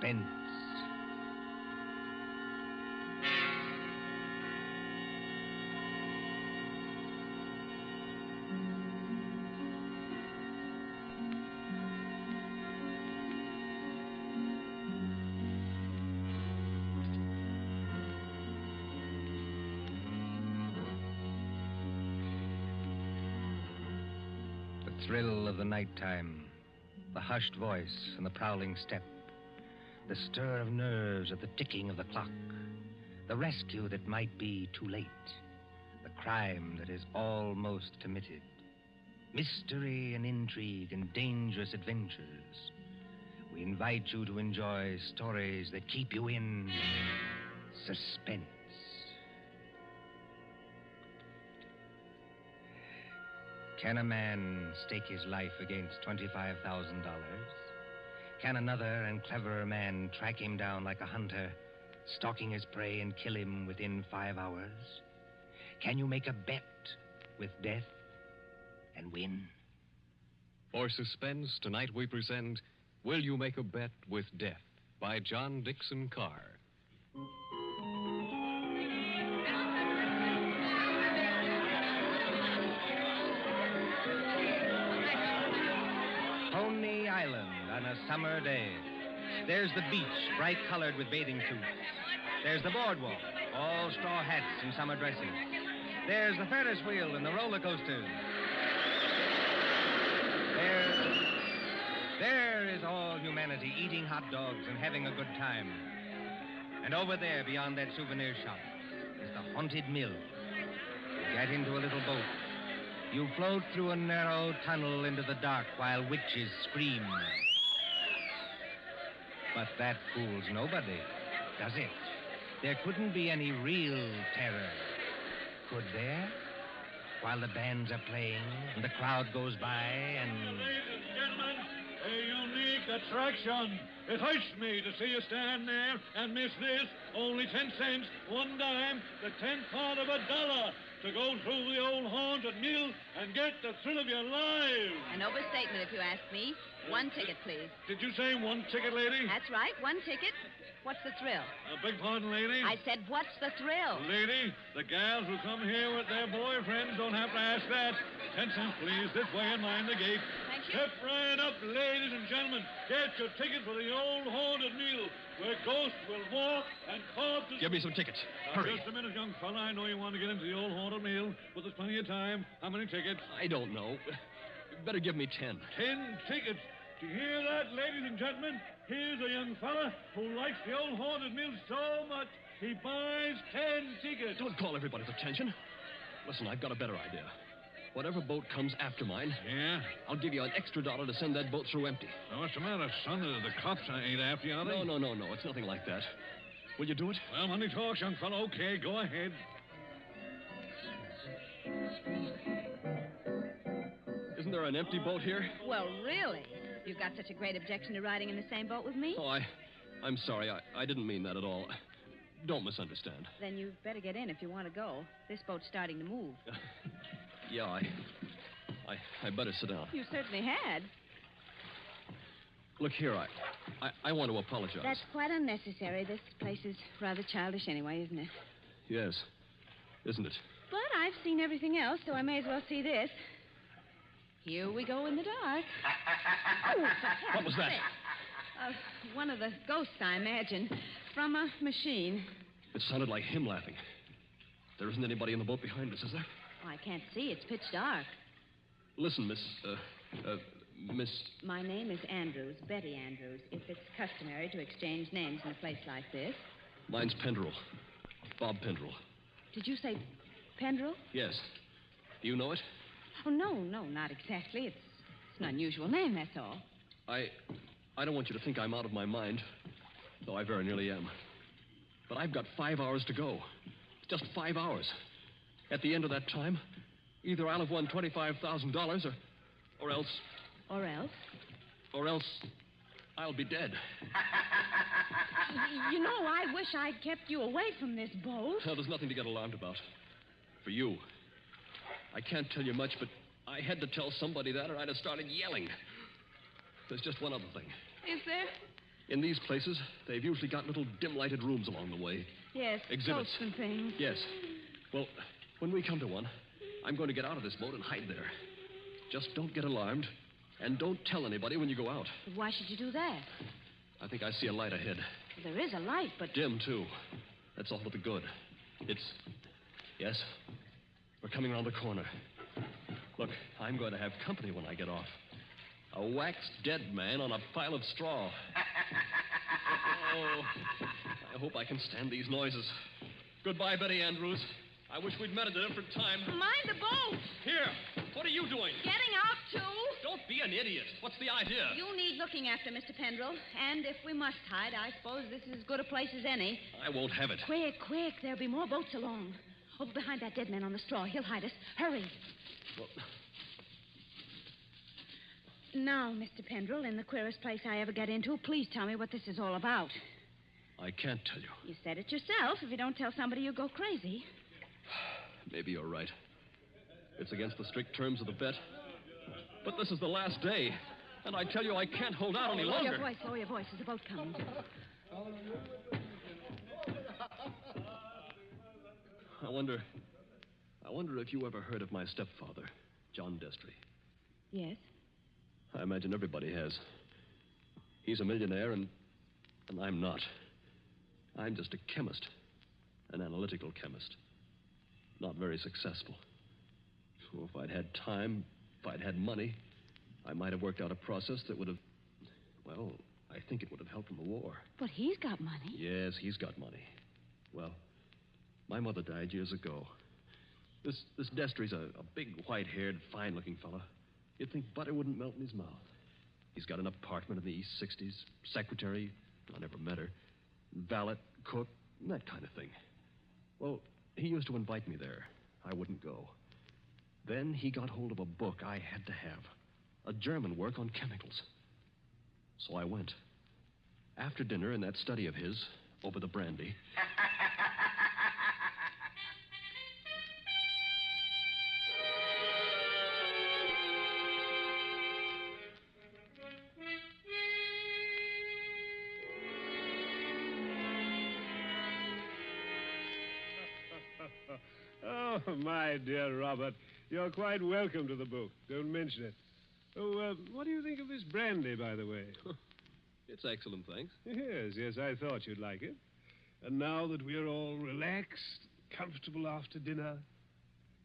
Suspense. The thrill of the nighttime, the hushed voice and the prowling step, the stir of nerves at the ticking of the clock, the rescue that might be too late, the crime that is almost committed, mystery and intrigue and dangerous adventures. We invite you to enjoy stories that keep you in suspense. Can a man stake his life against $25,000? Can another and cleverer man track him down like a hunter, stalking his prey and kill him within 5 hours? Can you make a bet with death and win? For Suspense, tonight we present Will You Make a Bet with Death by John Dixon Carr. Coney Island on a summer day. There's the beach, bright colored with bathing suits. There's the boardwalk, all straw hats and summer dresses. There's the Ferris wheel and the roller coasters. There is all humanity eating hot dogs and having a good time. And over there, beyond that souvenir shop, is the haunted mill. You get into a little boat. You float through a narrow tunnel into the dark while witches scream. But that fools nobody, does it? There couldn't be any real terror, could there? While the bands are playing and the crowd goes by and... Ladies and gentlemen, a unique attraction. It hurts me to see you stand there and miss this. Only 10 cents, 1 dime, the 10th part of $1 to go through the old haunted mill and get the thrill of your lives. An overstatement, if you ask me. 1 ticket, please. Did you say 1 ticket, lady? That's right, 1 ticket. What's the thrill? Beg pardon, lady? I said, what's the thrill? Lady, the gals who come here with their boyfriends don't have to ask that. 10 cents, please. This way and mind the gate. Thank you. Step right up, ladies and gentlemen. Get your ticket for the old haunted mill where ghosts will walk and corpses... Give me some tickets. Hurry. Just a minute, young fella. I know you want to get into the old haunted mill, but there's plenty of time. How many tickets? I don't know. Better give me 10. 10 tickets. Do you hear that, ladies and gentlemen? Here's a young fella who likes the old haunted mill so much, he buys 10 tickets. Don't call everybody's attention. Listen, I've got a better idea. Whatever boat comes after mine, Yeah? I'll give you an extra $1 to send that boat through empty. Now, what's the matter, son? The cops ain't after you, are they? No. It's nothing like that. Will you do it? Well, money talks, young fella. Okay, go ahead. Isn't there an empty boat here? Well, really? You've got such a great objection to riding in the same boat with me? Oh, I'm sorry. I didn't mean that at all. Don't misunderstand. Then you'd better get in if you want to go. This boat's starting to move. Yeah, I better sit down. You certainly had. Look here, I want to apologize. That's quite unnecessary. This place is rather childish anyway, isn't it? Yes, isn't it? But I've seen everything else, so I may as well see this. Here we go in the dark. What was that? One of the ghosts, I imagine, from a machine. It sounded like him laughing. There isn't anybody in the boat behind us, is there? Oh, I can't see. It's pitch dark. Listen, Miss... My name is Andrews, Betty Andrews, if it's customary to exchange names in a place like this. Mine's Pendrell. Bob Pendrell. Did you say Pendrell? Yes. Do you know it? Oh, no, not exactly. It's an unusual name, that's all. I don't want you to think I'm out of my mind, though I very nearly am. But I've got 5 hours to go. Just 5 hours. At the end of that time, either I'll have won $25,000 or else... Or else? Or else I'll be dead. You know, I wish I'd kept you away from this boat. Well, there's nothing to get alarmed about. For you. I can't tell you much, but I had to tell somebody that or I'd have started yelling. There's just one other thing. Is there? In these places, they've usually got little dim-lighted rooms along the way. Yes, Exhibits. boats and things. Yes. Well, when we come to one, I'm going to get out of this boat and hide there. Just don't get alarmed, and don't tell anybody when you go out. Why should you do that? I think I see a light ahead. Well, there is a light, but... Dim, too. That's all to the good. Yes, we're coming around the corner. Look, I'm going to have company when I get off. A waxed dead man on a pile of straw. Oh, I hope I can stand these noises. Goodbye, Betty Andrews. I wish we'd met at a different time. Mind the boat! Here, what are you doing? Getting out, too? Don't be an idiot. What's the idea? You need looking after, Mr. Pendrell. And if we must hide, I suppose this is as good a place as any. I won't have it. Quick, quick. There'll be more boats along. Over behind that dead man on the straw. He'll hide us. Hurry. Well... Now, Mr. Pendrell, in the queerest place I ever got into, please tell me what this is all about. I can't tell you. You said it yourself. If you don't tell somebody, you'll go crazy. Maybe you're right. It's against the strict terms of the bet. But this is the last day. And I tell you, I can't hold out any longer. Lower your voice. There's a boat coming. I wonder if you ever heard of my stepfather, John Destry. Yes? I imagine everybody has. He's a millionaire, and I'm not. I'm just a chemist, an analytical chemist. Not very successful. So if I'd had time, if I'd had money, I might have worked out a process that would have... Well, I think it would have helped in the war. But he's got money. Yes, he's got money. Well, my mother died years ago. This Destry's a big, white-haired, fine-looking fella. You'd think butter wouldn't melt in his mouth. He's got an apartment in the East 60s, secretary, I never met her, valet, cook, that kind of thing. Well, he used to invite me there. I wouldn't go. Then he got hold of a book I had to have, a German work on chemicals. So I went. After dinner in that study of his, over the brandy... Oh, my dear Robert, you're quite welcome to the book. Don't mention it. Oh, what do you think of this brandy, by the way? It's excellent, thanks. Yes, I thought you'd like it. And now that we're all relaxed, comfortable after dinner,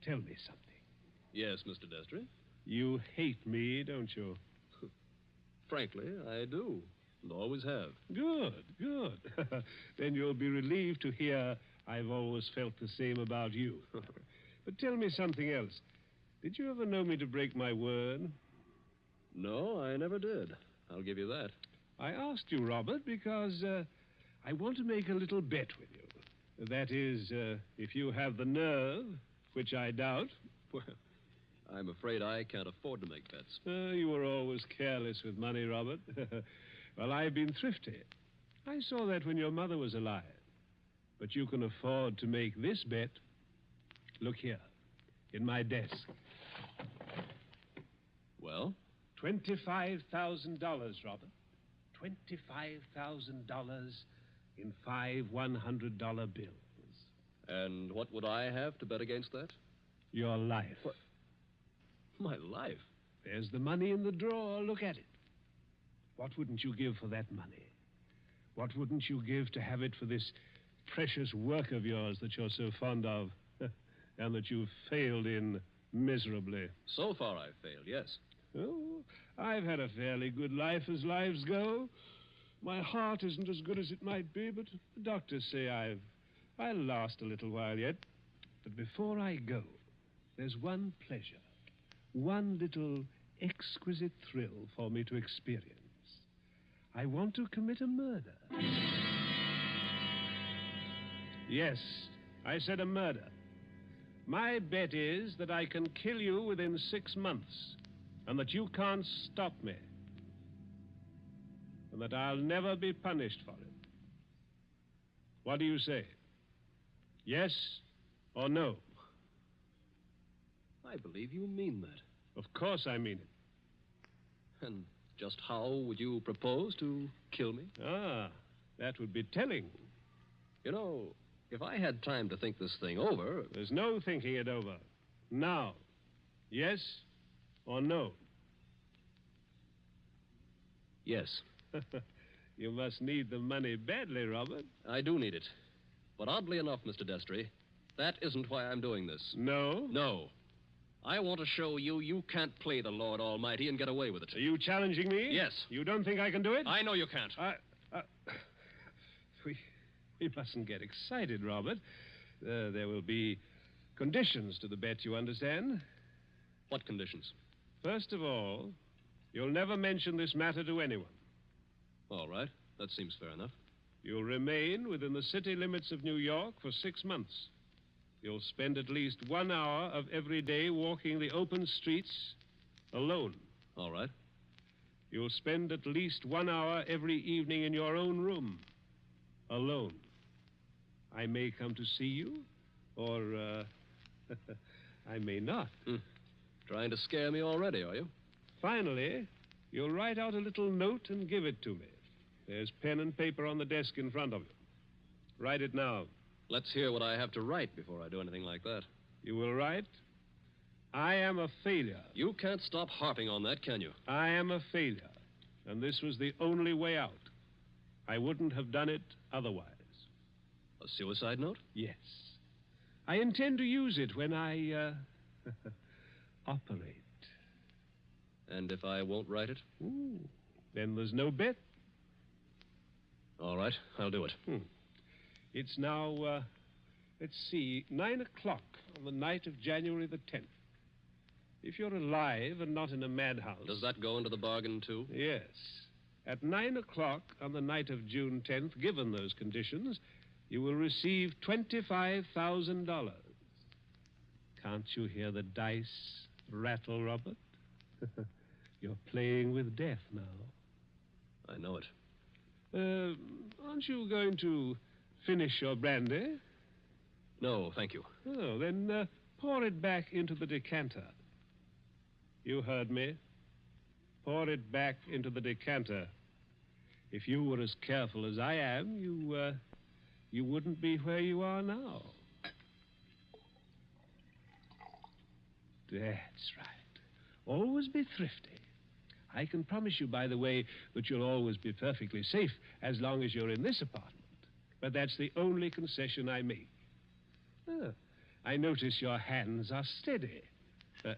tell me something. Yes, Mr. Destry? You hate me, don't you? Frankly, I do, and always have. Good. Then you'll be relieved to hear I've always felt the same about you. But tell me something else. Did you ever know me to break my word? No, I never did. I'll give you that. I asked you, Robert, because I want to make a little bet with you. That is, if you have the nerve, which I doubt. Well, I'm afraid I can't afford to make bets. You were always careless with money, Robert. Well, I've been thrifty. I saw that when your mother was alive. But you can afford to make this bet. Look here, in my desk. Well? $25,000, Robert. $25,000 in 5 $100 bills. And what would I have to bet against that? Your life. What? My life? There's the money in the drawer. Look at it. What wouldn't you give for that money? What wouldn't you give to have it for this precious work of yours that you're so fond of and that you've failed in miserably? So far I've failed, yes. Oh, I've had a fairly good life as lives go. My heart isn't as good as it might be, but the doctors say I'll last a little while yet. But before I go, there's one pleasure, one little exquisite thrill for me to experience. I want to commit a murder. Yes, I said a murder. My bet is that I can kill you within 6 months, and that you can't stop me, and that I'll never be punished for it. What do you say? Yes or no? I believe you mean that. Of course I mean it. And Just how would you propose to kill me? Ah, that would be telling. You know, if I had time to think this thing over... There's no thinking it over. Now. Yes or no? Yes. You must need the money badly, Robert. I do need it. But oddly enough, Mr. Destry, that isn't why I'm doing this. No? No. I want to show you can't play the Lord Almighty and get away with it. Are you challenging me? Yes. You don't think I can do it? I know you can't. We mustn't get excited, Robert. There will be conditions to the bet, you understand? What conditions? First of all, you'll never mention this matter to anyone. All right. That seems fair enough. You'll remain within the city limits of New York for 6 months. You'll spend at least 1 hour of every day walking the open streets alone. All right. You'll spend at least 1 hour every evening in your own room alone. I may come to see you, or I may not. Trying to scare me already, are you? Finally, you'll write out a little note and give it to me. There's pen and paper on the desk in front of you. Write it now. Let's hear what I have to write before I do anything like that. You will write, I am a failure. You can't stop harping on that, can you? I am a failure, and this was the only way out. I wouldn't have done it otherwise. A suicide note? Yes. I intend to use it when I, operate. And if I won't write it? Ooh, then there's no bet. All right, I'll do it. It's now, let's see, 9 o'clock on the night of January the 10th. If you're alive and not in a madhouse... Does that go into the bargain, too? Yes. At 9 o'clock on the night of June 10th, given those conditions, you will receive $25,000. Can't you hear the dice rattle, Robert? You're playing with death now. I know it. Aren't you going to finish your brandy? No, thank you. Oh, then pour it back into the decanter. You heard me. Pour it back into the decanter. If you were as careful as I am, you wouldn't be where you are now. That's right. Always be thrifty. I can promise you, by the way, that you'll always be perfectly safe as long as you're in this apartment. But that's the only concession I make. I notice your hands are steady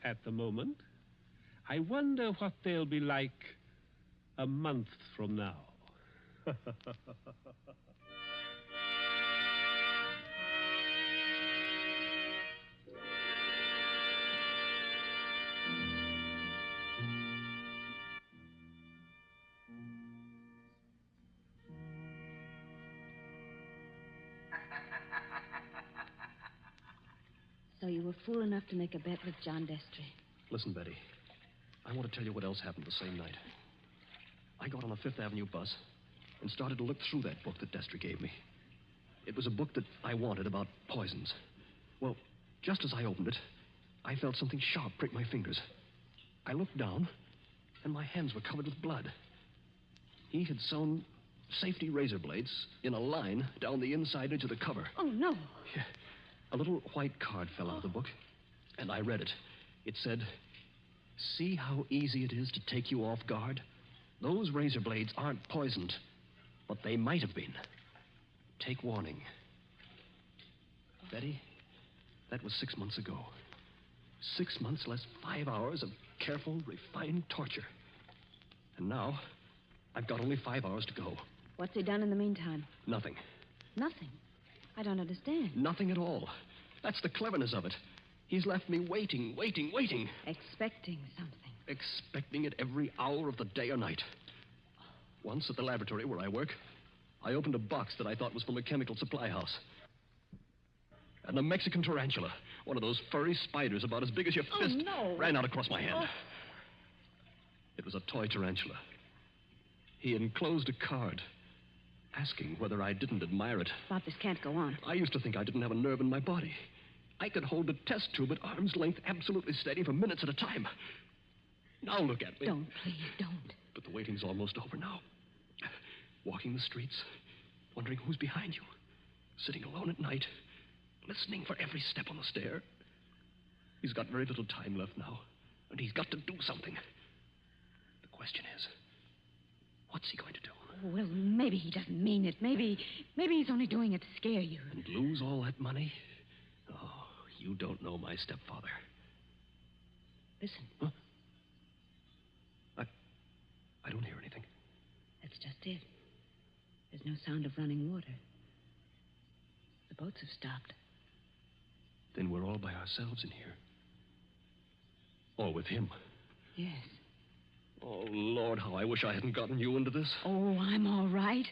at the moment. I wonder what they'll be like a month from now. So you were fool enough to make a bet with John Destry. Listen, Betty. I want to tell you what else happened the same night. I got on a Fifth Avenue bus and started to look through that book that Destry gave me. It was a book that I wanted about poisons. Well, just as I opened it, I felt something sharp prick my fingers. I looked down, and my hands were covered with blood. He had sewn safety razor blades in a line down the inside edge of the cover. Oh, no. Yeah. A little white card fell out of the book, and I read it. It said, "See how easy it is to take you off guard? Those razor blades aren't poisoned, but they might have been. Take warning." Betty, that was 6 months ago. 6 months less 5 hours of careful, refined torture. And now, I've got only 5 hours to go. What's he done in the meantime? Nothing. Nothing. I don't understand. Nothing at all. That's the cleverness of it. He's left me waiting. Expecting something. Expecting it every hour of the day or night. Once at the laboratory where I work, I opened a box that I thought was from a chemical supply house. And a Mexican tarantula, one of those furry spiders about as big as your fist, ran out across my hand. It was a toy tarantula. He enclosed a card asking whether I didn't admire it. Bob, this can't go on. I used to think I didn't have a nerve in my body. I could hold a test tube at arm's length absolutely steady for minutes at a time. Now look at me. Don't, please, don't. But the waiting's almost over now. Walking the streets, wondering who's behind you. Sitting alone at night, listening for every step on the stair. He's got very little time left now, and he's got to do something. The question is, what's he going to do? Well, maybe he doesn't mean it. Maybe he's only doing it to scare you. And lose all that money? Oh, you don't know my stepfather. Listen. Huh? I don't hear anything. That's just it. There's no sound of running water. The boats have stopped. Then we're all by ourselves in here. All with him. Yes. Oh, Lord, how I wish I hadn't gotten you into this. Oh, I'm all right.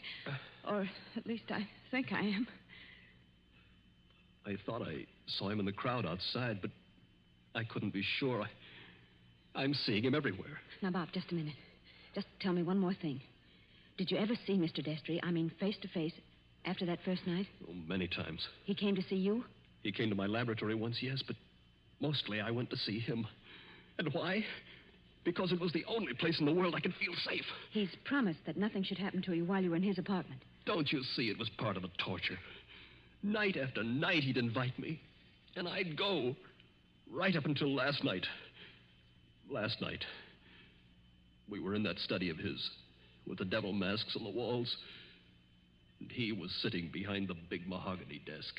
Or at least I think I am. I thought I saw him in the crowd outside, but I couldn't be sure. I'm seeing him everywhere. Now, Bob, just a minute. Just tell me one more thing. Did you ever see Mr. Destry, I mean face to face, after that first night? Oh, many times. He came to see you? He came to my laboratory once, yes, but mostly I went to see him. And why? Because it was the only place in the world I could feel safe. He's promised that nothing should happen to you while you were in his apartment. Don't you see it was part of the torture? Night after night he'd invite me, and I'd go, right up until last night. Last night, we were in that study of his, with the devil masks on the walls, and he was sitting behind the big mahogany desk.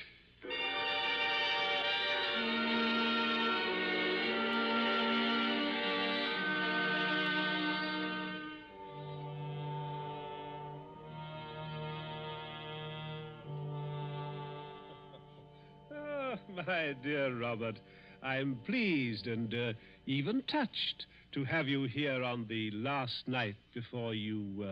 My dear Robert, I'm pleased and even touched to have you here on the last night before you,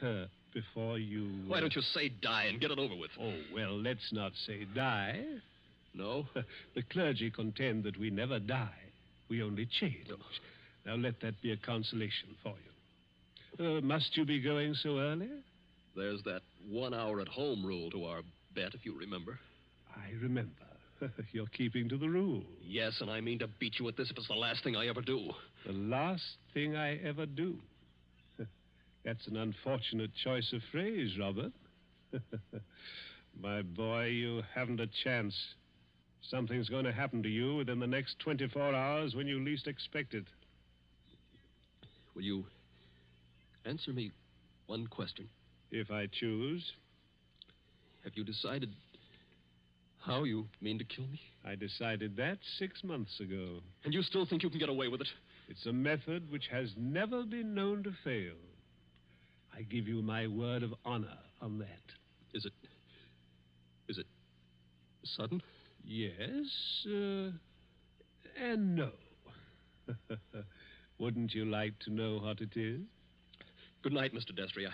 Why don't you say die and get it over with? Oh, well, let's not say die. No? The clergy contend that we never die. We only change. Now, let that be a consolation for you. Must you be going so early? There's that 1 hour at home rule to our bet, if you remember. I remember. You're keeping to the rule. Yes, and I mean to beat you at this if it's the last thing I ever do. The last thing I ever do. That's an unfortunate choice of phrase, Robert. My boy, you haven't a chance. Something's going to happen to you within the next 24 hours when you least expect it. Will you answer me one question? If I choose. Have you decided how you mean to kill me? I decided that 6 months ago. And you still think you can get away with it? It's a method which has never been known to fail. I give you my word of honor on that. Is it sudden? Yes, and no. Wouldn't you like to know what it is? Good night, Mr. Destry.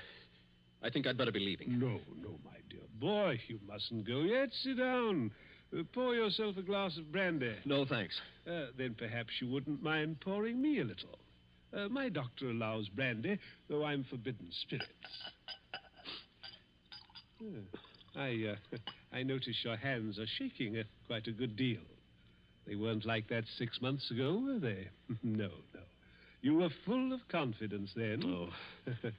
I think I'd better be leaving. No, my dear boy, you mustn't go yet. Sit down. Pour yourself a glass of brandy. No, thanks. Then perhaps you wouldn't mind pouring me a little. My doctor allows brandy, though I'm forbidden spirits. I notice your hands are shaking quite a good deal. They weren't like that 6 months ago, were they? No. You were full of confidence then. Oh.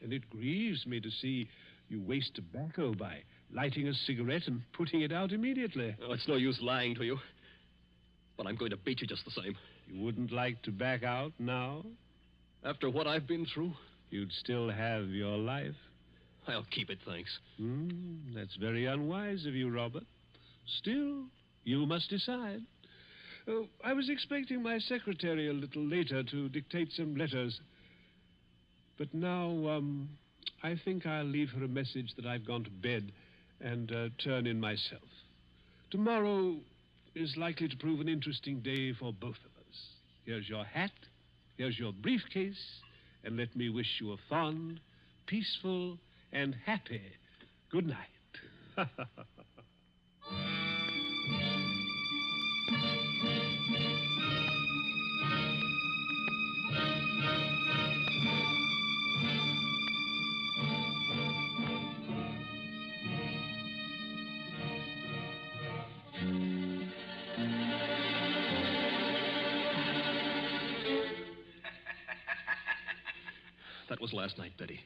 And it grieves me to see you waste tobacco by lighting a cigarette and putting it out immediately. Oh, it's no use lying to you. But I'm going to beat you just the same. You wouldn't like to back out now? After what I've been through? You'd still have your life. I'll keep it, thanks. That's very unwise of you, Robert. Still, you must decide. Oh, I was expecting my secretary a little later to dictate some letters. But now, I think I'll leave her a message that I've gone to bed and turn in myself. Tomorrow is likely to prove an interesting day for both of us. Here's your hat, here's your briefcase, and let me wish you a fond, peaceful, and happy good night. That was last night, Betty.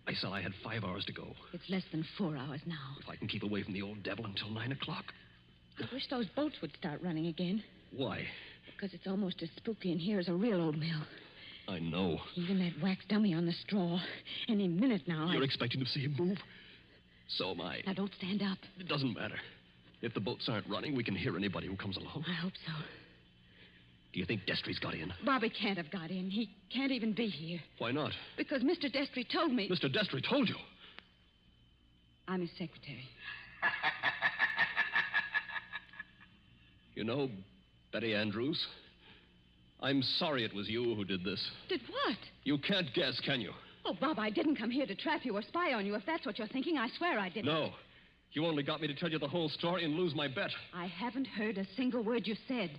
I said I had 5 hours to go. It's less than 4 hours now. If I can keep away from the old devil until 9 o'clock. I wish those boats would start running again. Why? Because it's almost as spooky in here as a real old mill. I know. Even that wax dummy on the straw. Any minute now. You're expecting to see him move? So am I. Now, don't stand up. It doesn't matter. If the boats aren't running, we can hear anybody who comes along. I hope so. Do you think Destry's got in? Bobby can't have got in. He can't even be here. Why not? Because Mr. Destry told me. Mr. Destry told you. I'm his secretary. You know, Betty Andrews, I'm sorry it was you who did this. Did what? You can't guess, can you? Oh, Bob, I didn't come here to trap you or spy on you. If that's what you're thinking, I swear I didn't. No. You only got me to tell you the whole story and lose my bet. I haven't heard a single word you said.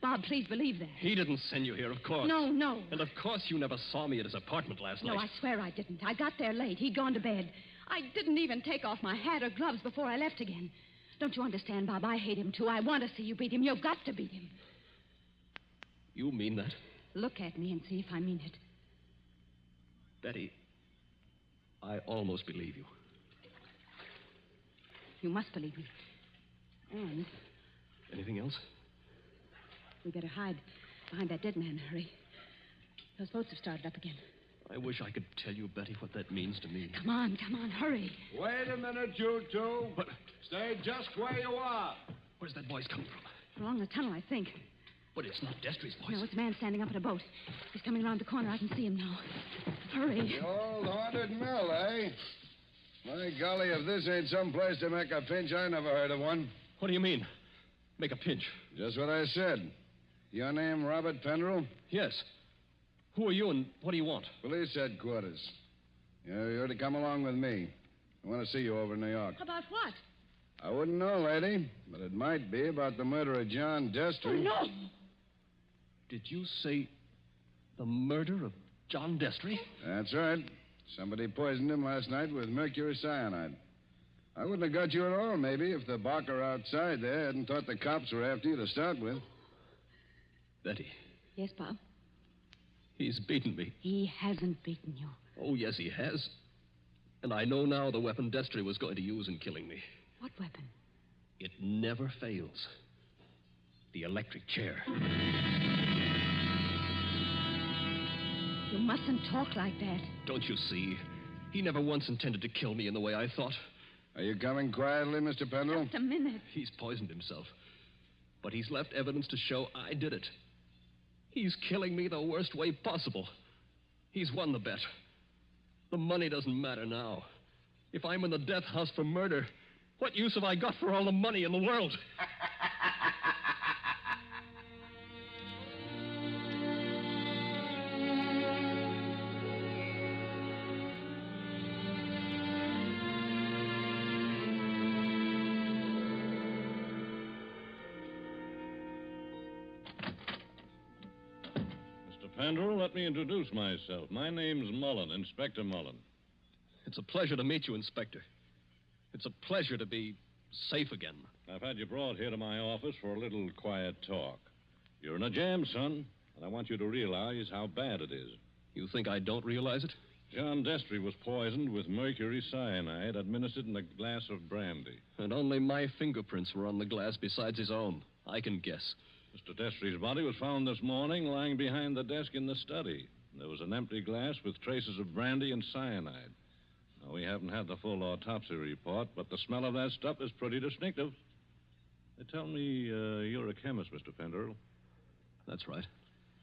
Bob, please believe that. He didn't send you here, of course. No. And of course you never saw me at his apartment last night. No, I swear I didn't. I got there late. He'd gone to bed. I didn't even take off my hat or gloves before I left again. Don't you understand, Bob? I hate him, too. I want to see you beat him. You've got to beat him. You mean that? Look at me and see if I mean it. Betty, I almost believe you. You must believe me. And Anything else? we better hide behind that dead man. Hurry. Those boats have started up again. I wish I could tell you, Betty, what that means to me. Come on, hurry. Wait a minute, you two. What? Stay just where you are. Where's that voice coming from? Along the tunnel, I think. But it's not Destry's voice. No, it's a man standing up in a boat. He's coming around the corner. I can see him now. Hurry. The old haunted mill, eh? My golly, if this ain't some place to make a pinch, I never heard of one. What do you mean? Make a pinch? Just what I said. Your name, Robert Pendrell? Yes. Who are you and what do you want? Police headquarters. You're to come along with me. I want to see you over in New York. About what? I wouldn't know, lady, but it might be about the murder of John Destry. Oh, no. Did you say the murder of John Destry? That's right. Somebody poisoned him last night with mercury cyanide. I wouldn't have got you at all, maybe, if the barker outside there hadn't thought the cops were after you to start with. Betty, Yes, Bob? he's beaten me. He hasn't beaten you. Oh, yes, he has. And I know now the weapon Destry was going to use in killing me. What weapon? It never fails. The electric chair. You mustn't talk like that. Don't you see? He never once intended to kill me in the way I thought. Are you coming quietly, Mr. Pendrell? Just a minute. He's poisoned himself. But he's left evidence to show I did it. He's killing me the worst way possible. He's won the bet. The money doesn't matter now. If I'm in the death house for murder, what use have I got for all the money in the world? Pendrell, let me introduce myself. My name's Mullen, Inspector Mullen. It's a pleasure to meet you, Inspector. It's a pleasure to be safe again. I've had you brought here to my office for a little quiet talk. You're in a jam, son, and I want you to realize how bad it is. You think I don't realize it? John Destry was poisoned with mercury cyanide administered in a glass of brandy. And only my fingerprints were on the glass besides his own. I can guess. Mr. Destry's body was found this morning lying behind the desk in the study. There was an empty glass with traces of brandy and cyanide. Now, we haven't had the full autopsy report, but the smell of that stuff is pretty distinctive. They tell me you're a chemist, Mr. Pendrell. That's right.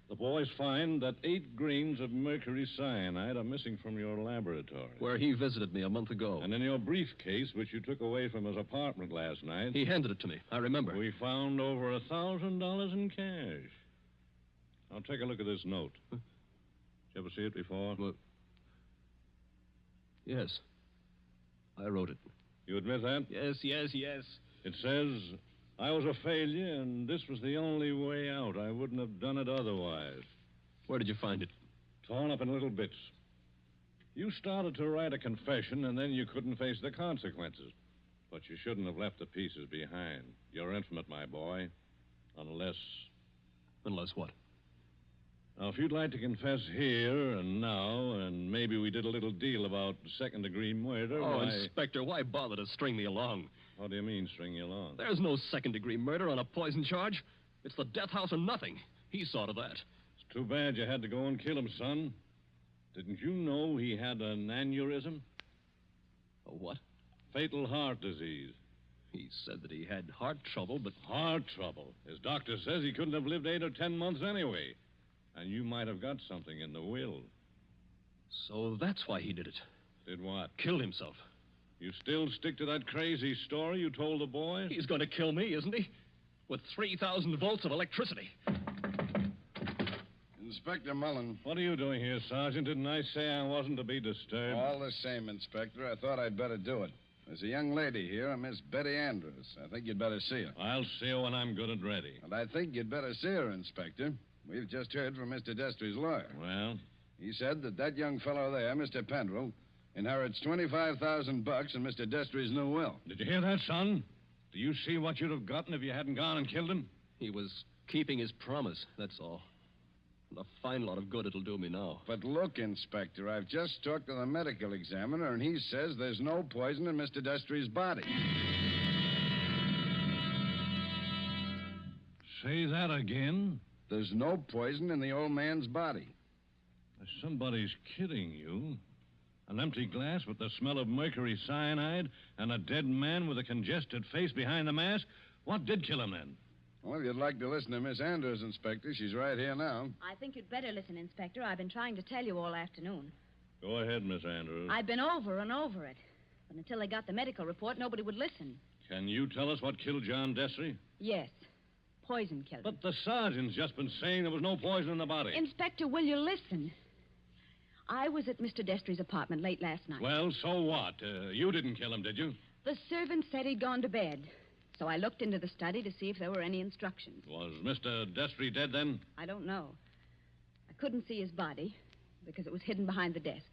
The boys find that 8 grains of mercury cyanide are missing from your laboratory. Where he visited me a month ago. And in your briefcase, which you took away from his apartment last night... He handed it to me. I remember. We found over $1,000 in cash. Now, take a look at this note. Did you ever see it before? Well, yes. I wrote it. You admit that? Yes. It says, I was a failure, and this was the only way out. I wouldn't have done it otherwise. Where did you find it? Torn up in little bits. You started to write a confession, and then you couldn't face the consequences. But you shouldn't have left the pieces behind. You're infinite, my boy. Unless... Unless what? Now, if you'd like to confess here and now, and maybe we did a little deal about second-degree murder, Oh, why... Inspector, why bother to string me along? What do you mean, string you along? There's no second-degree murder on a poison charge. It's the death house or nothing. He saw to that. It's too bad you had to go and kill him, son. Didn't you know he had an aneurysm? A what? Fatal heart disease. He said that he had heart trouble, but... Heart trouble. His doctor says he couldn't have lived 8 or 10 months anyway. And you might have got something in the will. So that's why he did it. Did what? Killed himself. You still stick to that crazy story you told the boy? He's going to kill me, isn't he? With 3,000 volts of electricity. Inspector Mullen. What are you doing here, Sergeant? Didn't I say I wasn't to be disturbed? All the same, Inspector, I thought I'd better do it. There's a young lady here, a Miss Betty Andrews. I think you'd better see her. I'll see her when I'm good and ready. And I think you'd better see her, Inspector. We've just heard from Mr. Destry's lawyer. Well? He said that young fellow there, Mr. Pendrell, inherits $25,000 in Mr. Destry's new will. Did you hear that, son? Do you see what you'd have gotten if you hadn't gone and killed him? He was keeping his promise, that's all. And a fine lot of good it'll do me now. But look, Inspector, I've just talked to the medical examiner, and he says there's no poison in Mr. Destry's body. Say that again? There's no poison in the old man's body. Somebody's kidding you. An empty glass with the smell of mercury cyanide and a dead man with a congested face behind the mask? What did kill him then? Well, if you'd like to listen to Miss Andrews, Inspector, she's right here now. I think you'd better listen, Inspector. I've been trying to tell you all afternoon. Go ahead, Miss Andrews. I've been over and over it. But until they got the medical report, nobody would listen. Can you tell us what killed John Destry? Yes. Poison killed him. But the sergeant's just been saying there was no poison in the body. Inspector, will you listen? I was at Mr. Destry's apartment late last night. Well, so what? You didn't kill him, did you? The servant said he'd gone to bed. So I looked into the study to see if there were any instructions. Was Mr. Destry dead then? I don't know. I couldn't see his body because it was hidden behind the desk.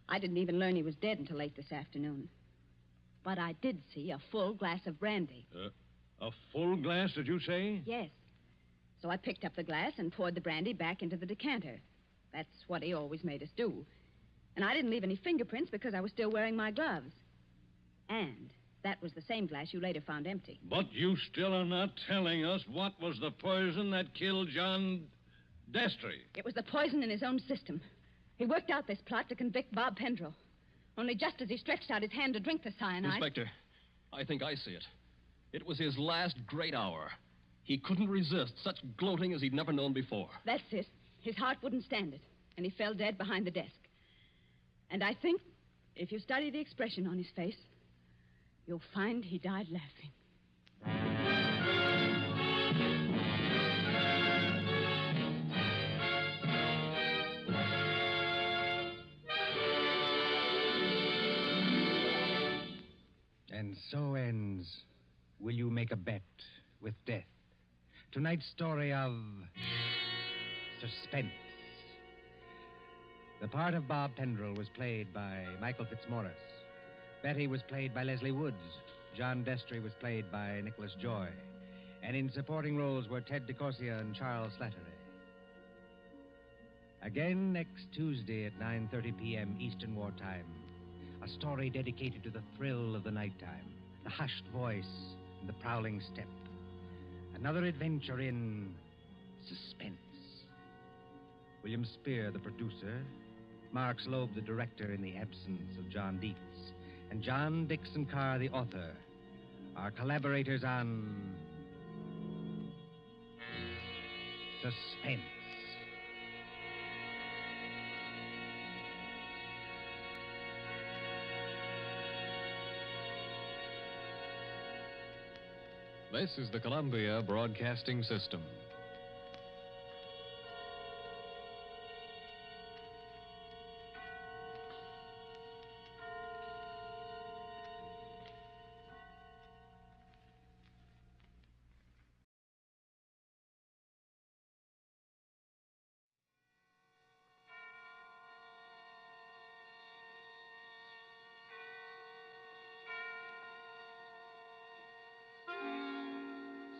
I didn't even learn he was dead until late this afternoon. But I did see a full glass of brandy. A full glass, did you say? Yes. So I picked up the glass and poured the brandy back into the decanter. That's what he always made us do. And I didn't leave any fingerprints because I was still wearing my gloves. And that was the same glass you later found empty. But you still are not telling us what was the poison that killed John Destry. It was the poison in his own system. He worked out this plot to convict Bob Pendrell. Only just as he stretched out his hand to drink the cyanide... Inspector, I think I see it. It was his last great hour. He couldn't resist such gloating as he'd never known before. That's it. His heart wouldn't stand it, and he fell dead behind the desk. And I think, if you study the expression on his face, you'll find he died laughing. And so ends Will You Make a Bet with Death? Tonight's story of suspense. The part of Bob Pendrell was played by Michael Fitzmaurice. Betty was played by Leslie Woods. John Destry was played by Nicholas Joy. And in supporting roles were Ted DeCorsia and Charles Slattery. Again next Tuesday at 9:30 p.m. Eastern Wartime, a story dedicated to the thrill of the nighttime, the hushed voice and the prowling step. Another adventure in suspense. William Spear, the producer, Mark Slobe, the director in the absence of John Dietz, and John Dixon Carr, the author, are collaborators on Suspense. This is the Columbia Broadcasting System.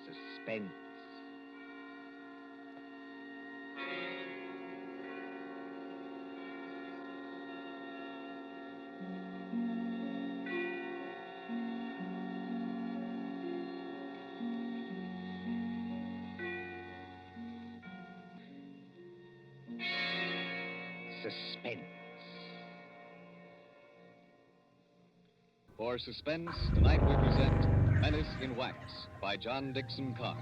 Suspense. suspense. For suspense, tonight we present Menace in Wax by John Dixon Carr.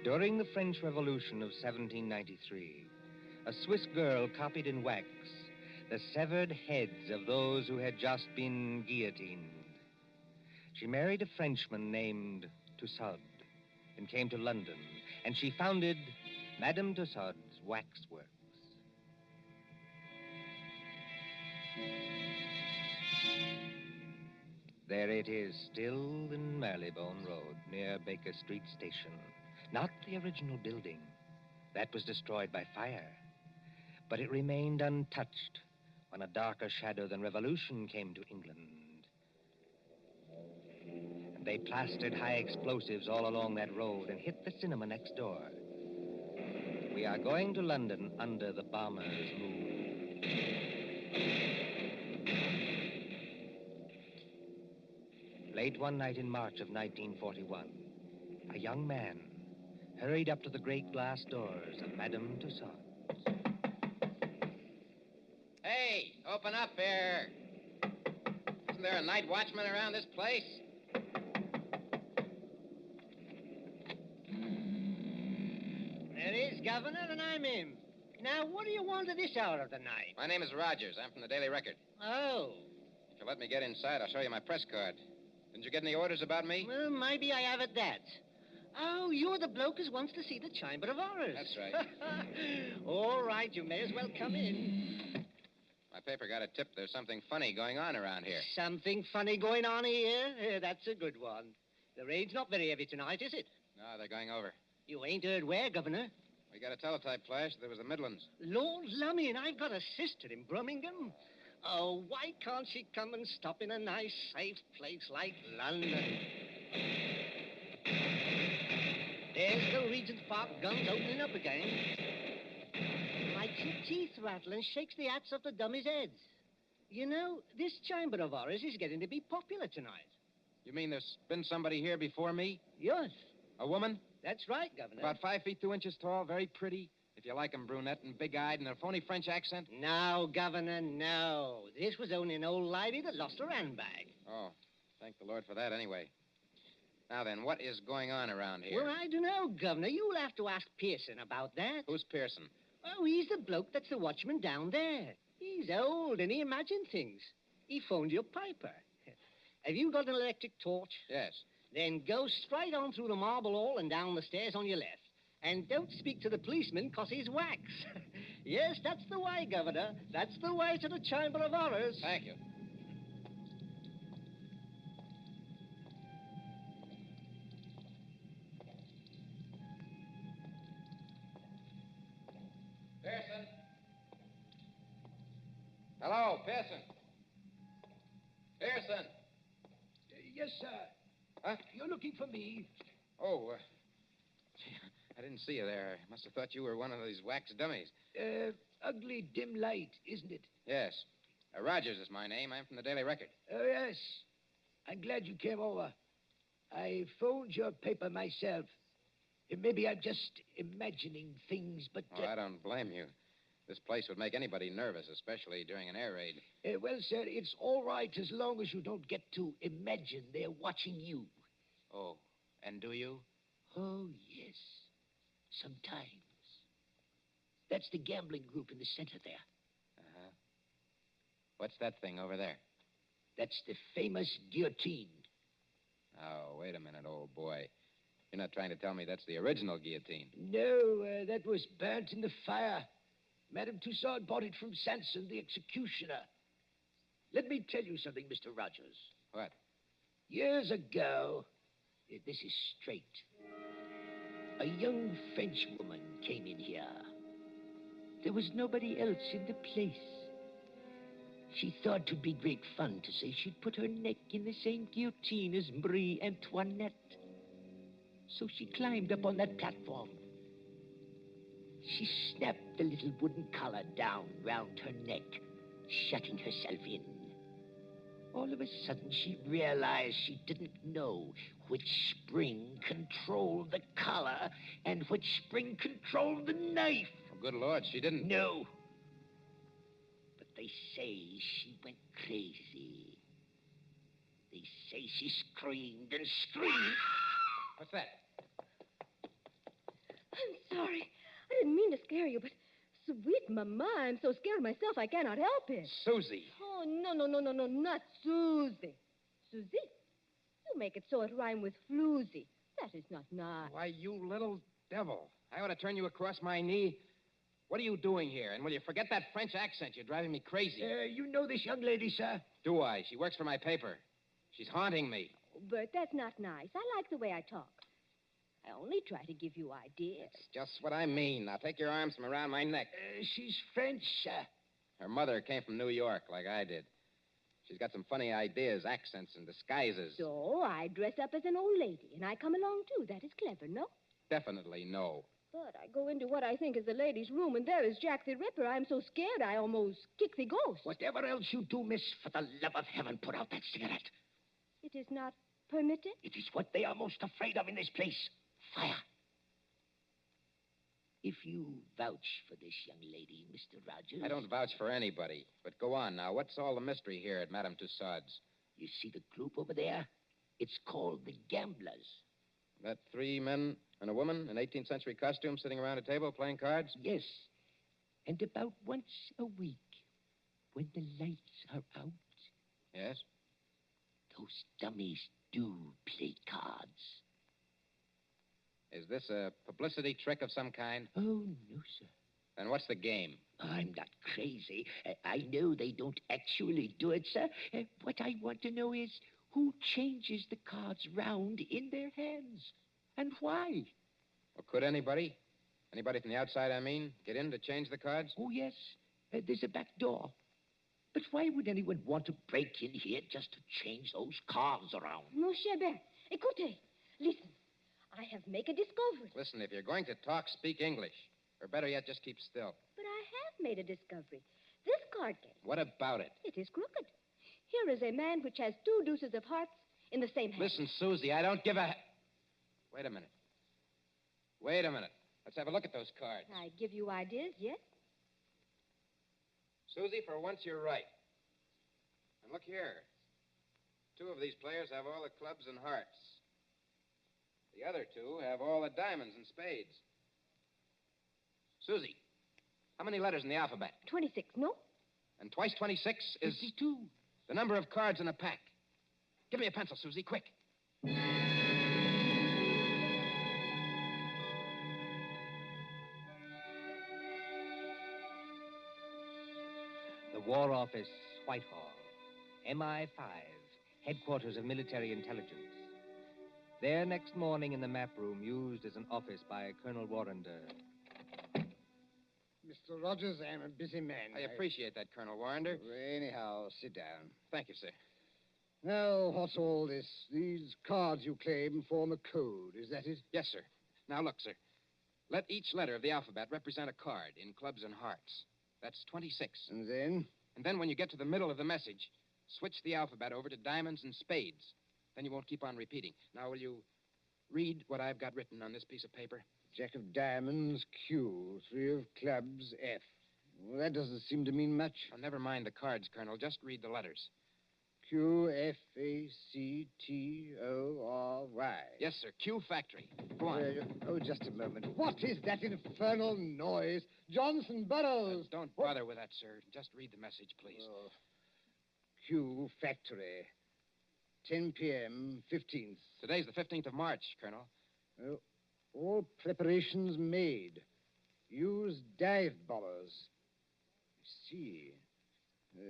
During the French Revolution of 1793, a Swiss girl copied in wax the severed heads of those who had just been guillotined. She married a Frenchman named Tussaud and came to London, and she founded Madame Tussaud's Waxworks. There it is, still in Marylebone Road, near Baker Street Station. Not the original building. That was destroyed by fire. But it remained untouched when a darker shadow than revolution came to England. And they plastered high explosives all along that road and hit the cinema next door. We are going to London under the bomber's moon. Late one night in March of 1941, a young man hurried up to the great glass doors of Madame Tussaud. Hey, open up here. Isn't there a night watchman around this place? There is, Governor, and I'm him. Now, what do you want at this hour of the night? My name is Rogers. I'm from the Daily Record. Oh. If you'll let me get inside, I'll show you my press card. Didn't you get any orders about me? Well, maybe I have at that. Oh, you're the bloke who wants to see the Chamber of Horrors. That's right. All right, you may as well come in. My paper got a tip there's something funny going on around here. Something funny going on here? That's a good one. The rain's not very heavy tonight, is it? No, they're going over. You ain't heard where, Governor? We got a teletype flash. There was the Midlands. Lord lummy, and I've got a sister in Birmingham. Oh, why can't she come and stop in a nice, safe place like London? There's the Regent's Park guns opening up again. Makes your teeth rattle and shakes the hats off the dummies' heads. You know, this Chamber of Horrors is getting to be popular tonight. You mean there's been somebody here before me? Yes. A woman? That's right, Governor. About 5 feet 2 inches tall, very pretty. If you like 'em, brunette and big-eyed and a phony French accent. No, Governor, no. This was only an old lady that lost her handbag. Oh, thank the Lord for that anyway. Now then, what is going on around here? Well, I don't know, Governor. You'll have to ask Pearson about that. Who's Pearson? Oh, he's the bloke that's the watchman down there. He's old and he imagines things. He phoned your piper. Have you got an electric torch? Yes. Then go straight on through the marble hall and down the stairs on your left. And don't speak to the policeman, 'cause he's wax. Yes, that's the way, Governor. That's the way to the Chamber of Horrors. Thank you. Pearson. Hello, Pearson. Pearson. Yes, sir. Huh? You're looking for me. Oh, I didn't see you there. I must have thought you were one of these wax dummies. Ugly dim light, isn't it? Yes. Rogers is my name. I'm from the Daily Record. Oh, yes. I'm glad you came over. I phoned your paper myself. Maybe I'm just imagining things, but... Oh, I don't blame you. This place would make anybody nervous, especially during an air raid. Well, sir, it's all right as long as you don't get to imagine they're watching you. Oh, and do you? Oh, yes. Sometimes. That's the gambling group in the center there. Uh-huh. What's that thing over there? That's the famous guillotine. Oh, wait a minute, old boy. You're not trying to tell me that's the original guillotine. No, that was burnt in the fire. Madame Tussaud bought it from Sanson, the executioner. Let me tell you something, Mr. Rogers. What? Years ago, this is straight, a young French woman came in here. There was nobody else in the place. She thought it'd be great fun to say she'd put her neck in the same guillotine as Marie Antoinette. So she climbed up on that platform. She snapped the little wooden collar down round her neck, shutting herself in. All of a sudden, she realized she didn't know which spring controlled the collar and which spring controlled the knife. Oh, good Lord, she didn't. No. But they say she went crazy. They say she screamed and screamed. What's that? I'm sorry. I didn't mean to scare you, but sweet mama, I'm so scared myself I cannot help it. Susie. Oh, no, not Susie. Susie? You make it so it rhyme with floozy. That is not nice. Why, you little devil. I ought to turn you across my knee. What are you doing here? And will you forget that French accent? You're driving me crazy. You know this young lady, sir? Do I? She works for my paper. She's haunting me. Oh, Bert, that's not nice. I like the way I talk. I only try to give you ideas. That's just what I mean. Now take your arms from around my neck. She's French, sir. Her mother came from New York, like I did. She's got some funny ideas, accents, and disguises. So I dress up as an old lady, and I come along, too. That is clever, no? Definitely no. But I go into what I think is the ladies' room, and there is Jack the Ripper. I'm so scared I almost kick the ghost. Whatever else you do, miss, for the love of heaven, put out that cigarette. It is not permitted? It is what they are most afraid of in this place. Fire. If you vouch for this young lady, Mr. Rogers... I don't vouch for anybody. But go on now. What's all the mystery here at Madame Tussauds? You see the group over there? It's called the Gamblers. That 3 men and a woman in 18th century costume sitting around a table playing cards? Yes. And about once a week, when the lights are out... Yes? Those dummies do play cards. Is this a publicity trick of some kind? Oh, no, sir. Then what's the game? I'm not crazy. I know they don't actually do it, sir. What I want to know is who changes the cards round in their hands and why. Well, could anybody? Anybody from the outside, I mean, get in to change the cards? Oh, yes. There's a back door. But why would anyone want to break in here just to change those cards around? Mon cher Bert, écoutez. Listen. I have made a discovery. Listen, if you're going to talk, speak English. Or better yet, just keep still. But I have made a discovery. This card game. What about it? It is crooked. Here is a man which has 2 deuces of hearts in the same hand. Listen, Susie, I don't give a... Wait a minute. Wait a minute. Let's have a look at those cards. I give you ideas, yes? Susie, for once you're right. And look here. 2 of these players have all the clubs and hearts. The other 2 have all the diamonds and spades. Susie, how many letters in the alphabet? 26, no? And twice 26 is... 52. The number of cards in a pack. Give me a pencil, Susie, quick. The War Office, Whitehall. MI5, headquarters of military intelligence. There next morning in the map room used as an office by Colonel Warrender. Mr. Rogers, I am a busy man. I appreciate that, Colonel Warrender. Anyhow, sit down. Thank you, sir. Now, what's all this? These cards you claim form a code, is that it? Yes, sir. Now, look, sir. Let each letter of the alphabet represent a card in clubs and hearts. That's 26. And then? And then when you get to the middle of the message, switch the alphabet over to diamonds and spades. Then you won't keep on repeating. Now, will you read what I've got written on this piece of paper? Jack of diamonds, Q. 3 of clubs, F. Well, that doesn't seem to mean much. Oh, never mind the cards, Colonel. Just read the letters. Q, F, A, C, T, O, R, Y. Yes, sir. Q Factory. Go on. Oh, just a moment. What is that infernal noise? Johnson Burroughs. Don't bother with that, sir. Just read the message, please. Oh. Q Factory. 10 p.m., 15th. Today's the 15th of March, Colonel. Oh, all preparations made. Use dive bombers. I see.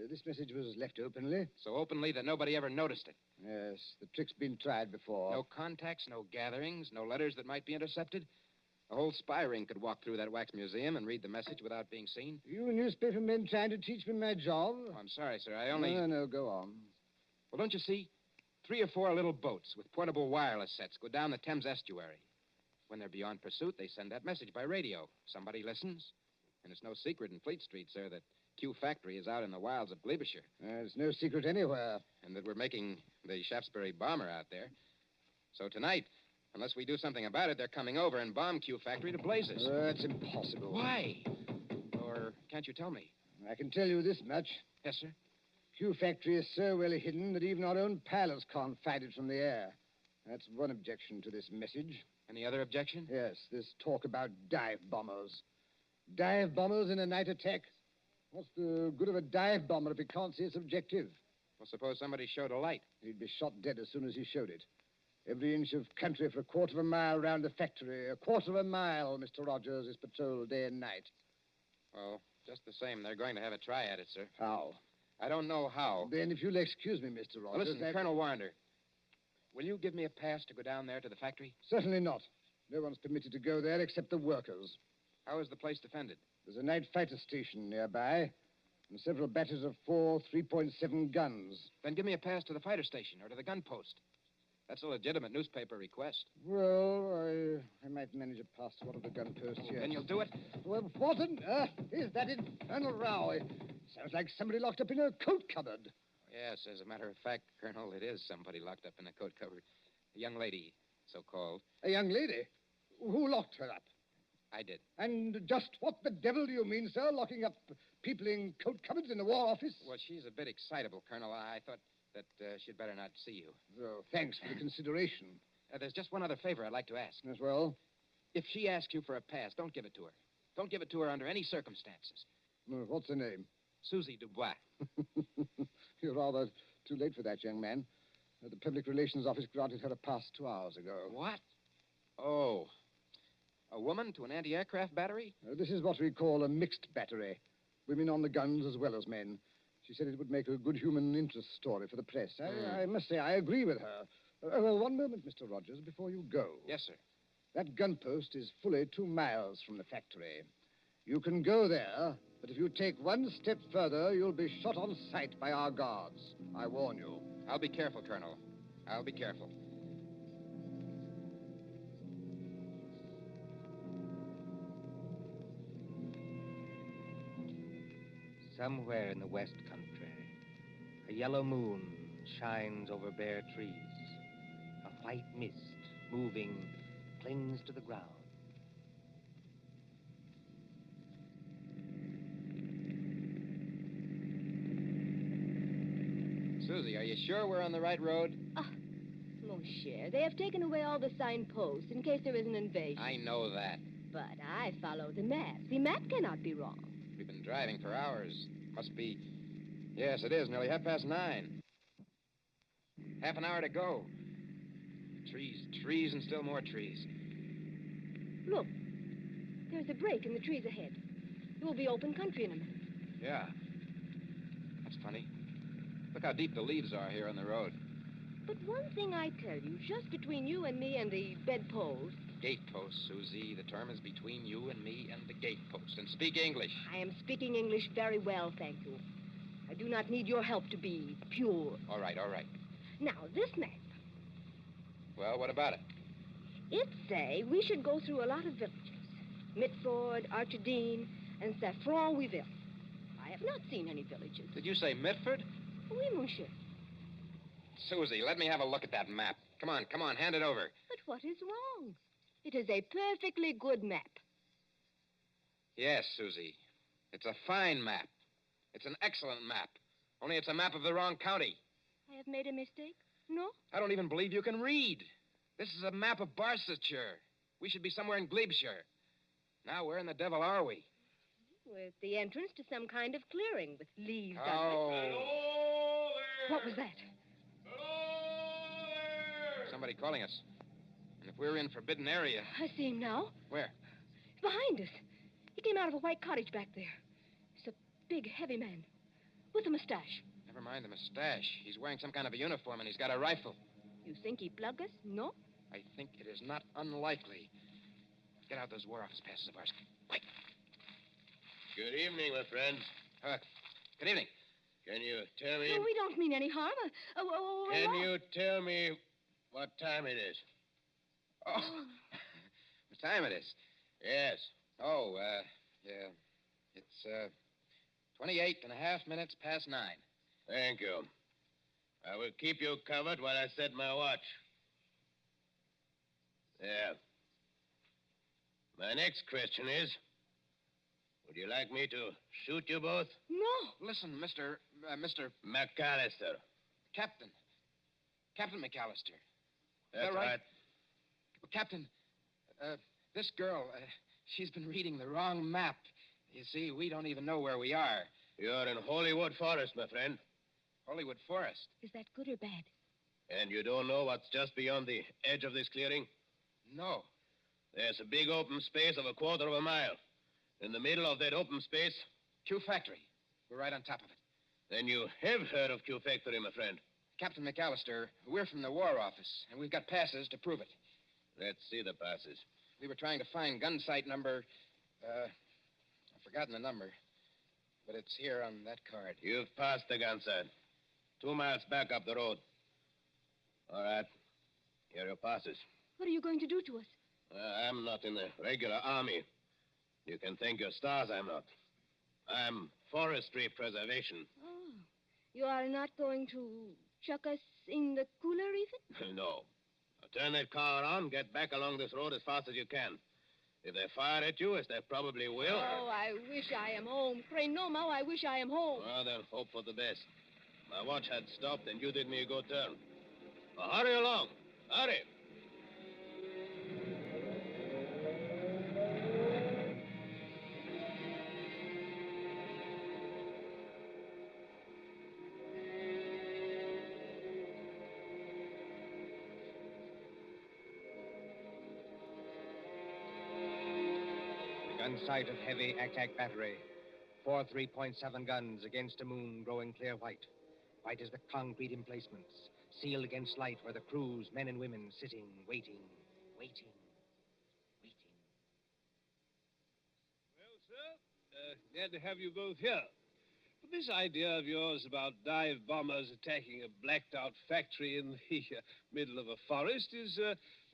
This message was left openly. So openly that nobody ever noticed it. Yes, the trick's been tried before. No contacts, no gatherings, no letters that might be intercepted. A whole spy ring could walk through that wax museum and read the message without being seen. You newspaper men trying to teach me my job? Oh, I'm sorry, sir. I only... No, go on. Well, don't you see? 3 or 4 little boats with portable wireless sets go down the Thames estuary. When they're beyond pursuit, they send that message by radio. Somebody listens. And it's no secret in Fleet Street, sir, that Q factory is out in the wilds of Gloucestershire. It's no secret anywhere. And that we're making the Shaftesbury bomber out there. So tonight, unless we do something about it, they're coming over and bomb Q factory to blazes. That's impossible. Why? Or can't you tell me? I can tell you this much. Yes, sir? Q factory is so well hidden that even our own pilots can't find it from the air. That's one objection to this message. Any other objection? Yes, this talk about dive bombers. Dive bombers in a night attack? What's the good of a dive bomber if he can't see its objective? Well, suppose somebody showed a light. He'd be shot dead as soon as he showed it. Every inch of country for a quarter of a mile round the factory. A quarter of a mile, Mr. Rogers, is patrolled day and night. Well, just the same, they're going to have a try at it, sir. How? I don't know how. Then, if you'll excuse me, Mr. Rogers... Well, listen, Colonel Warner, will you give me a pass to go down there to the factory? Certainly not. No one's permitted to go there except the workers. How is the place defended? There's a night fighter station nearby, and several batteries of 4 3.7 guns. Then give me a pass to the fighter station or to the gun post. That's a legitimate newspaper request. Well, I might manage a pass to one of the gun posts, yes. Then you'll do it? Well, what on earth is that infernal row? It sounds like somebody locked up in a coat cupboard. Yes, as a matter of fact, Colonel, it is somebody locked up in a coat cupboard. A young lady, so-called. A young lady? Who locked her up? I did. And just what the devil do you mean, sir, locking up people in coat cupboards in the War Office? Well, she's a bit excitable, Colonel. I thought that she'd better not see you. Oh, thanks for the consideration. There's just one other favor I'd like to ask. As well? If she asks you for a pass, don't give it to her. Don't give it to her under any circumstances. What's her name? Susie Dubois. You're rather too late for that, young man. The Public Relations Office granted her a pass 2 hours ago. What? Oh. A woman to an anti-aircraft battery? This is what we call a mixed battery. Women on the guns as well as men. She said it would make a good human interest story for the press. I must say, I agree with her. Well, one moment, Mr. Rogers, before you go. Yes, sir. That gun post is fully 2 miles from the factory. You can go there, but if you take one step further, you'll be shot on sight by our guards. I warn you. I'll be careful, Colonel. I'll be careful. Somewhere in the West Country, a yellow moon shines over bare trees. A white mist, moving, clings to the ground. Susie, are you sure we're on the right road? Mon cher, they have taken away all the signposts in case there is an invasion. I know that. But I follow the map. The map cannot be wrong. We've been driving for hours. Must be... Yes, it is. Nearly 9:30. Half an hour to go. Trees, and still more trees. Look, there's a break in the trees ahead. It will be open country in a minute. Yeah. That's funny. Look how deep the leaves are here on the road. But one thing I tell you, just between you and me and the bedpost... Gatepost, Susie. The term is between you and me and the gatepost. And speak English. I am speaking English very well, thank you. I do not need your help to be pure. All right. Now, this map. Well, what about it? It say we should go through a lot of villages. Mitford, Archidine, and Saffronwiville. I have not seen any villages. Did you say Mitford? Oui, monsieur. Susie, let me have a look at that map. Come on, hand it over. But what is wrong? It is a perfectly good map. Yes, Susie. It's a fine map. It's an excellent map. Only it's a map of the wrong county. I have made a mistake? No? I don't even believe you can read. This is a map of Barsetshire. We should be somewhere in Glebeshire. Now, where in the devil are we? With the entrance to some kind of clearing with leaves on Oh. it. Hello there! What was that? Hello there! Somebody calling us. And if we're in forbidden area... I see him now. Where? Behind us. He came out of a white cottage back there. He's a big, heavy man with a mustache. Never mind the mustache. He's wearing some kind of a uniform, and he's got a rifle. You think he plug us? No? I think it is not unlikely. Get out those War Office passes of ours. Quick. Good evening, my friends. Good evening. Can you tell me... No, we don't mean any harm. Can you tell me what time it is? Oh, what time it is? Yes. Oh, yeah. It's, 28.5 minutes past 9. Thank you. I will keep you covered while I set my watch. There. My next question is, would you like me to shoot you both? No. Listen, Mr. McAllister. Captain McAllister. That's that right? right. Captain, this girl, she's been reading the wrong map. You see, we don't even know where we are. You're in Hollywood Forest, my friend. Hollywood Forest? Is that good or bad? And you don't know what's just beyond the edge of this clearing? No. There's a big open space of 1/4 of a mile. In the middle of that open space... Q Factory. We're right on top of it. Then you have heard of Q Factory, my friend. Captain McAllister, we're from the War Office, and we've got passes to prove it. Let's see the passes. We were trying to find gun site number... I've forgotten the number. But it's here on that card. You've passed the gun site. 2 miles back up the road. All right. Here are your passes. What are you going to do to us? I'm not in the regular army. You can thank your stars I'm not. I'm forestry preservation. Oh. You are not going to chuck us in the cooler even? No. Now turn that car around, get back along this road as fast as you can. If they fire at you, as they probably will... Oh, I wish I am home. Pray no, Mau, I wish I am home. Well, then hope for the best. My watch had stopped, and you did me a good turn. Now, hurry along. Hurry. Gun sight of heavy attack battery. 4 3.7 guns against a moon growing clear white. White as the concrete emplacements, sealed against light where the crews, men and women, sitting, waiting. Well, sir, glad to have you both here. But this idea of yours about dive bombers attacking a blacked-out factory in the middle of a forest is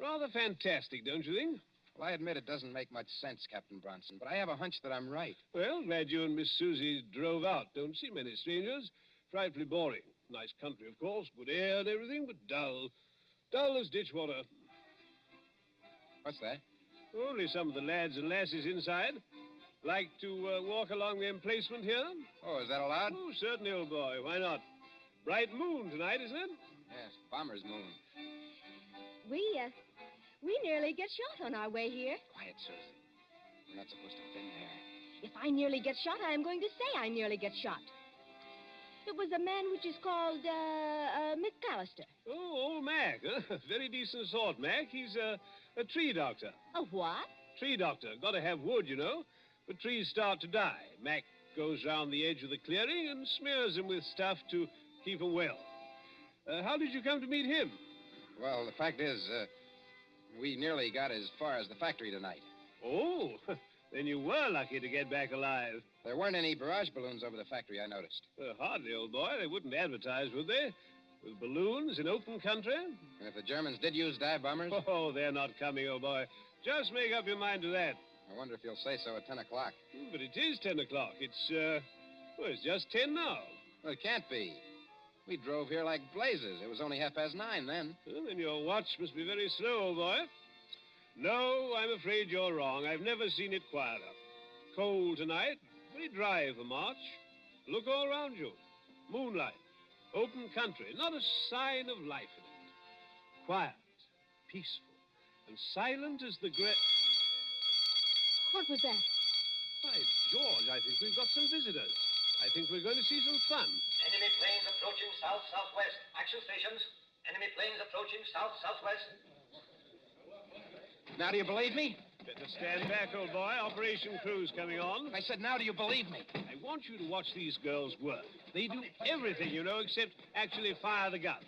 rather fantastic, don't you think? Well, I admit it doesn't make much sense, Captain Bronson, but I have a hunch that I'm right. Well, glad you and Miss Susie drove out. Don't see many strangers. Frightfully boring. Nice country, of course, good air and everything, but dull. Dull as ditch water. What's that? Only some of the lads and lasses inside. Like to walk along the emplacement here? Oh, is that allowed? Oh, certainly, old boy. Why not? Bright moon tonight, isn't it? Yes, bomber's moon. We nearly get shot on our way here. Quiet, Susie. We're not supposed to have been there. If I nearly get shot, I am going to say I nearly get shot. It was a man which is called, McAllister. Oh, old Mac. Huh? Very decent sort, Mac. He's a tree doctor. A what? Tree doctor. Got to have wood, you know. But trees start to die. Mac goes round the edge of the clearing and smears them with stuff to keep them well. How did you come to meet him? Well, the fact is, we nearly got as far as the factory tonight. Oh, then you were lucky to get back alive. There weren't any barrage balloons over the factory, I noticed. Hardly, old boy. They wouldn't advertise, would they? With balloons in open country? And if the Germans did use dive bombers? Oh, they're not coming, old boy. Just make up your mind to that. I wonder if you'll say so at 10 o'clock. But it is 10 o'clock. It's just 10 now. Well, it can't be. We drove here like blazes. It was only 9:30 then. Well, then your watch must be very slow, old boy. No, I'm afraid you're wrong. I've never seen it quieter. Cold tonight, very dry for March. Look all around you. Moonlight, open country, not a sign of life in it. Quiet, peaceful, and silent as the great... What was that? By George, I think we've got some visitors. I think we're going to see some fun. Enemy planes approaching south-southwest. Action stations. Enemy planes approaching south-southwest. Now do you believe me? Better stand back, old boy. Operation crew's coming on. I said, now do you believe me? I want you to watch these girls work. They do everything, you know, except actually fire the guns.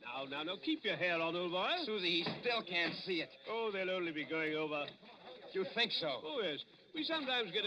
Now, keep your hair on, old boy. Susie, he still can't see it. Oh, they'll only be going over. You think so? Oh, yes. We sometimes get